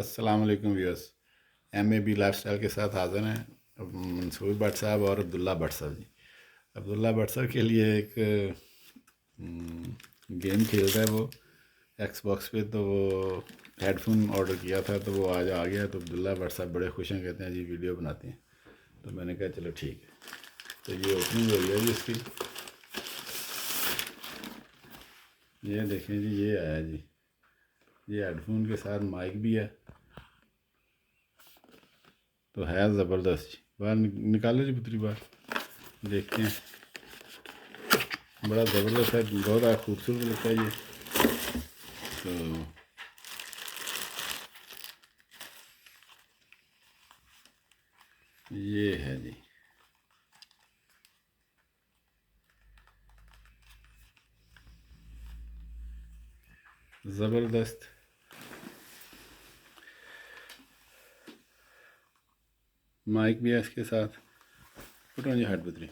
السلام علیکم viewers, M A B lifestyle کے ساتھ حاضر ہیں منصور بٹ صاحب اور عبداللہ بٹ صاحب جی۔ عبداللہ بٹ صاحب کے لیے ایک گیم کھیل رہا ہے وہ ایکس باکس پہ، تو وہ ہیڈ فون آرڈر کیا تھا تو وہ آج آ گیا، تو عبداللہ بٹ صاحب بڑے خوش ہیں، کہتے ہیں جی ویڈیو بناتے ہیں، تو میں نے کہا چلو ٹھیک ہے۔ تو یہ اوپننگ ہو گیا جی اس کی، یہ دیکھیں جی، یہ آیا جی، یہ ہیڈ فون کے ساتھ مائک بھی ہے، تو ہے زبردست جی۔ باہر نکالو جی پتری باہر، دیکھتے ہیں، بڑا زبردست ہے، بہت خوبصورت لگتا ہے یہ۔ تو یہ ہے جی، زبردست۔ مائک بھی ہے اس کے ساتھ، اٹھو جی ہٹ پتری،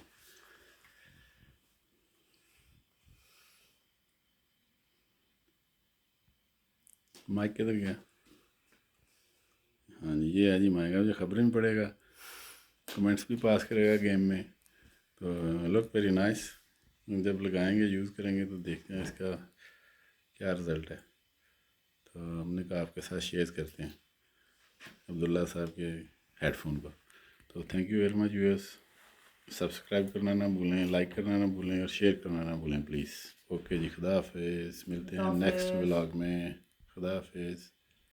مائک کدھر گیا؟ ہاں جی، یہ ہے جی مائک، مجھے خبریں بھی پڑے گا، کمنٹس بھی پاس کرے گا گیم میں، تو لک ویری نائس۔ جب لگائیں گے، یوز کریں گے، تو دیکھتے ہیں اس کا کیا رزلٹ ہے۔ تو ہم نے کہا آپ کے ساتھ شیئر کرتے ہیں عبداللہ صاحب کے ہیڈ فون کو۔ تو thank you very much viewers, subscribe کرنا نہ بھولیں، لائک کرنا نہ بھولیں، اور شیئر کرنا نہ بھولیں پلیز۔ اوکے جی، خدا حافظ، ملتے ہیں نیکسٹ ولاگ میں، خدا حافظ۔